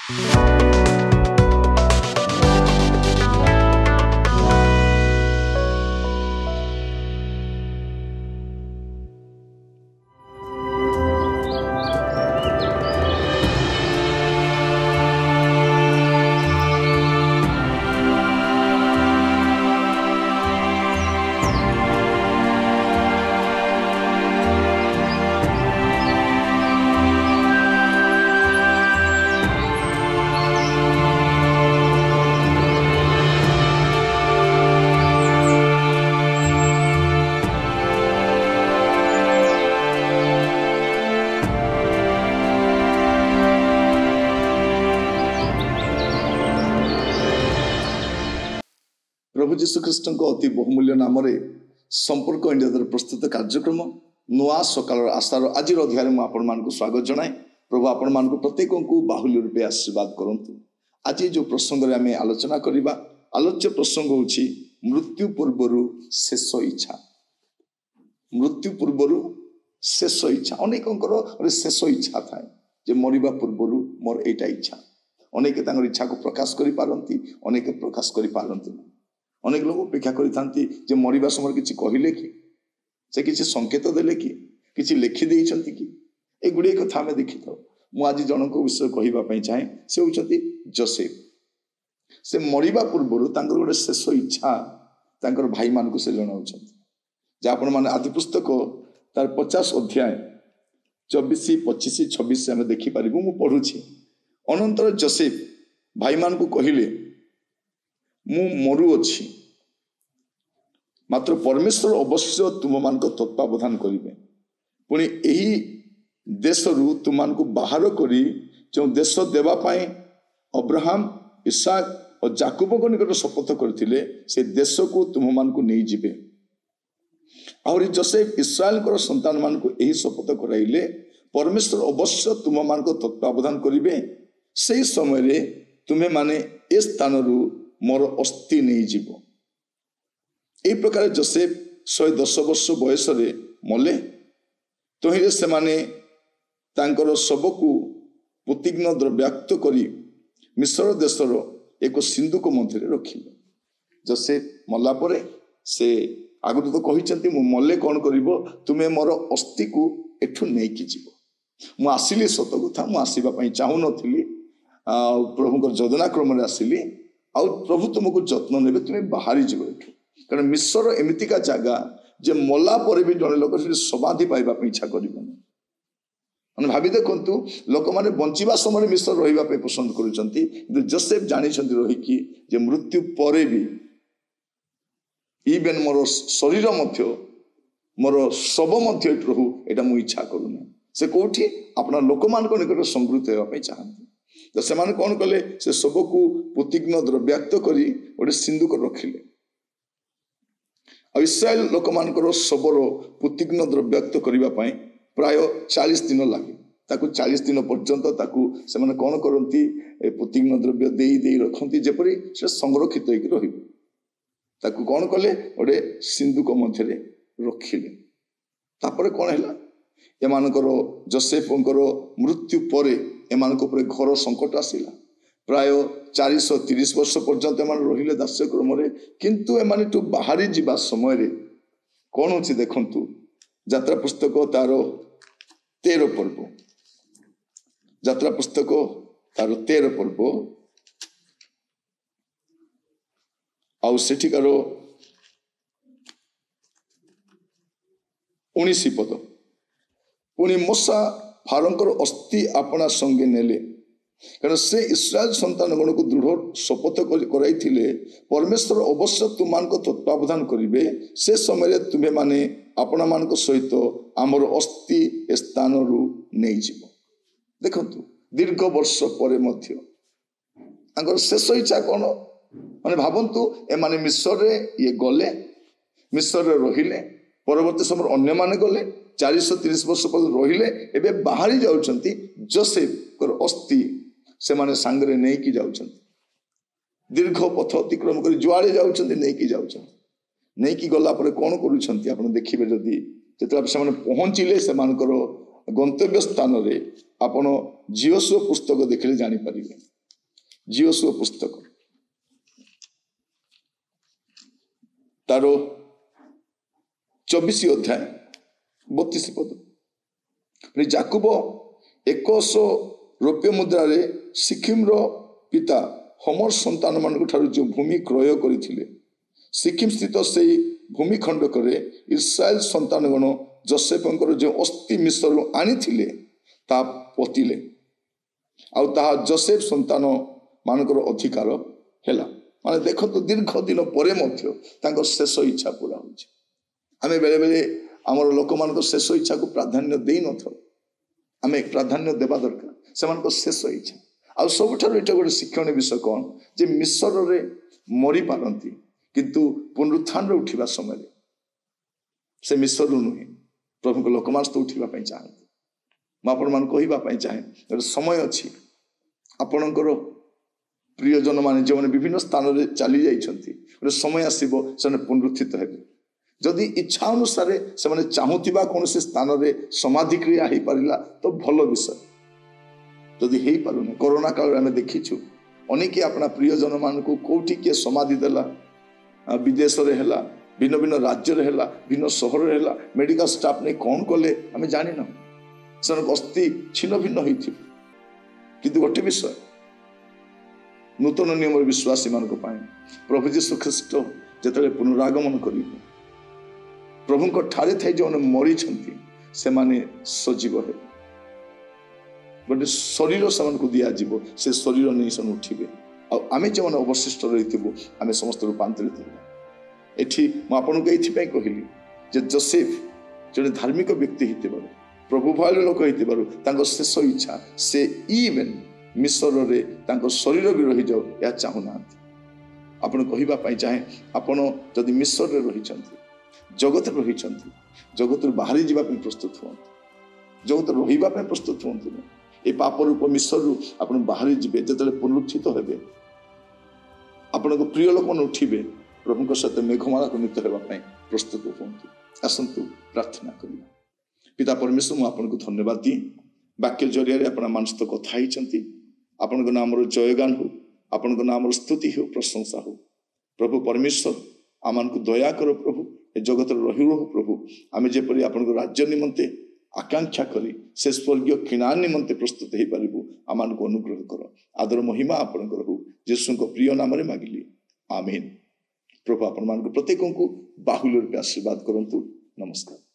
प्रभु जीशु ख्रीष्ट अति बहुमूल्य नाम संपर्क इंडिया द्वारा प्रस्तुत कार्यक्रम नुआ सकाल आशार आज अध्याय मुझे आपण मान स्वागत जनाए। प्रभु आपण मान प्रत्येक को बाहुल्य रूपे आशीर्वाद करंतु। आज जो प्रसंग में आम आलोचना करवा आलोच्य प्रसंग होछि मृत्यु पूर्वर शेष इच्छा। मृत्यु पूर्वर शेष इच्छा अनेक शेष इच्छा थाए जे मरिबा पूर्वर मोर एटा इच्छा। अनेक इच्छा को प्रकाश करि पारंती, अनेक प्रकाश करि पारंती नहीं। अनेक लोग अपेक्षा करि मरिबा समय किछि कहिले कि से किछि संकेत देले कि लिखि देइछंती कि ए गुडे कथा में देखि थाउ। मु आज जनक विषय कहिबा पई चाहे से होचंती जोसेफ। से मरिबा पूर्व तांकर गोटे शेष इच्छा तांकर भाई मान को से जणाउछंती। जे आपण माने आदि पुस्तक तार 50 अध्याय 24 25 26 से हम देखि पारिबु। मु पढुछि अनंतर जोसेफ भाई मान को कहिले मु मरु अछि, मात्र परमेश्वर अवश्य तुम मान को तत्वावधान करिवे। पुणी एही देश रु तुम मान को बाहर करी जो देश देवा पाए अब्राहम इसहाक और जाकूब को निकट शपथ करथिले से देश को तुम मान को नहीं जिबे। और जोसेफ इस्राएल को संतान मान को एही शपथ कराइले परमेश्वर अवश्य तुम मान को तत्वावधान करिवे। से समय रे तुम्हें माने ए स्थान रु मोर अस्थि नहीं जीव। ए प्रकार जोसेफ 110 वर्ष बयस रे मले। तहिरे से माने तांकर सबकु प्रतिज्ञ द्रव्याक्त करी मिस्र देशर एक सिंधुक मध्य रखिले। जोसेफ मल्ला परे से आगु तो कहिचंती मु मले कौन करिवो तुमे मोर अस्थि को एठु नहीं कि जीव। मु आसिली सत कथा मु आसीबा पई चाहू नथिली प्रभुकर योजना क्रम आसिली आ प्रभु तुमको जत्न नेबे तुम्हें बाहरी जीव एठु। कारण मिस्र एमितिका जगह जे मल्ला पर भी जड़े लोक समाधि पाइबा इच्छा करिबनी। माने भाबी देखंतु लोक माने बंचिबा समय मिस्र रहिबा पे पसंद करूचंती, किंतु जोसेफ जानि छंती रही कि जे मृत्यु परे भी इवेन मोर शरीर मध्य मोर शव मध्य रहू एटा मु इच्छा करूनी। से कोठी अपना लोक मान को निकट संगृत हेबा पे चाहंती। तो से माने कौन कले से सबको प्रतिज्ञ द्रव्याक्त करी गोटे सिंधुक रखिले। और इस्राएल लोक मानकर शबर प्रतिज्ञ द्रव्याक्त करबा पई प्राय 40 दिन लगे। ताकू 40 दिन पर्यंत ताकू से माने कौन करंती प्रतिज्ञ द्रव्य देई रखंती जेपरी से संरक्षित होइक रहिबो। ताकू कौन कले गोटे सिंधुक मध्य रखिले। तापर कौन हैला एमानकर जोसेफंकर मृत्यु परे एमानक उपरे घर संकट आसिला। प्राय 430 वर्ष पर्यंत एमान रहिले दास्य क्रम रे। किंतु एमाने टू बाहरी जीवा समय रे कौन होछि देखंतु यात्रा पुस्तक तार 13 पर्व। यात्रा पुस्तक तार 13 पर्व आउ सेठिकार 19 पद। पुणी मूसा फारोंकर अस्थि अपना संगे नेले, कारण से इस्राएल संतान गण को दृढ़ शपथ कराइथिले परमेश्वर अवश्य तुम मान को तत्वावधान करिवे। से समय तुम्हें माने अपना मान को सहित आमर अस्थि स्थान रु नहीं जीव। देखंतु दीर्घ वर्ष परे मध्य आंकर शेष इच्छा कौन माने भावंतु ए माने मिस्र रे ये गले, मिस्र रे रहिले, परवर्ती समय अन्य माने गले 430 वर्ष पर रहिले। एबे बाहरी जाउछंती जोसेफ कर अस्थि से माने सांगरे नहीं की जाउछंती। दीर्घ पथ अतिक्रम कर जुआड़े जाउछंती नहीं की जाउछंती। नहीं की गला पर कौन करूछंती आपण देखिबे जदी जेतला से माने पहुंचिले से मानकर गंतव्य स्थान रे आपण जीवस्व पुस्तक देखले जानि परिबे। जियोसुआ पुस्तक तार 24 अध्याय 32 पद जाकुब 100 रौप्य मुद्रारे सिक्किम पिता हमर संतान मान जो भूमि क्रय करते सिक्किम स्थित से भूमि खंडक इस्राएल संतानगण जोसेफर जो अस्थि मिस्र आनी पतिले आ जोसेफ संतान मानकर अधिकार है माने देख तो दीर्घ दिन पर शेष इच्छा पूरा होमें बेले बेले आमर लोक मान शेष इच्छा को प्राधान्य दे न आम प्राधान्य देवा दरकार से शेष इच्छा आ सबुठ ये गोटे शिक्षण विषय कौन जे मिस्र रे मरी पारती किंतु पुनरुत्थान उठा समय से मिस्र नुहे प्रभु को लोक मानस तो उठा चाहती मुझे कहवाई चाहे गोटे समय अच्छी आपणकर प्रियजन मैंने जो मैंने विभिन्न स्थान में चली जाइए गोटे समय आसो से पुनरुत्थित हे जदि इच्छा अनुसार से मैंने चाहूबा कौन से स्थान में समाधि क्रिया हो पारा तो भल विषय जदि हो पारे कोरोना काल में देखीचु अनेक अपना प्रियजन मान को कौटी किए समाधि देला विदेश है भिन्न भिन्न राज्य है भिन्न सहर है मेडिकल स्टाफ नहीं कौन कले आम जानी ना से अस्थि छिन्न भिन्न होती किंतु गोटे विषय नूतन नियम विश्वासी मान प्रभु जीशु ख्रीस्ट जो पुनरागमन करेंगे प्रभु ठारे थे जो मरी से माने सजीव है गोटे शरीर से दिज्व से शरीर नहीं से उठे आम जो अवशिष्ट रही आम समस्त रूपांतरित एठी मुझे कहली जे जोसेफ जो धार्मिक व्यक्ति होते प्रभु भय लोक होते शेष इच्छा से इवेन मिस्र रे शरीर भी रही जाओ या चाहूना आपण कहवाई चाहे आपण जदि मिस्र रे रही जगत रही जगत बाहरी जावाई प्रस्तुत हूँ जगत रही प्रस्तुत हूँ ये पाप रूप मिस्र आप बाहरी जी जो पुनरुत्थित हे आपण प्रिय लोक मैंने उठे प्रभु सहित मेघमाला नृत्य होगापी प्रस्तुत हूँ आसतु प्रार्थना करवा पिता परमेश्वर मुझे धन्यवाद दिए वाक्य जरिया आप मानस तो कथाई आपण नाम जयगान हो आपण नाम स्तुति हो प्रशंसा हो प्रभु परमेश्वर आम को दया कर प्रभु ए जगत रही रो प्रभु आम जेपरी आपण राज्य निमंते आकांक्षा करी से स्वर्गीय किणा निमंते प्रस्तुत हो पारू आम को अनुग्रह कर आदर महिमा आपणकर हो यीशु प्रिय नाम मागिली आमीन प्रभु आपण प्रत्येक को बाहुल्य रूपे आशीर्वाद करंतु नमस्कार।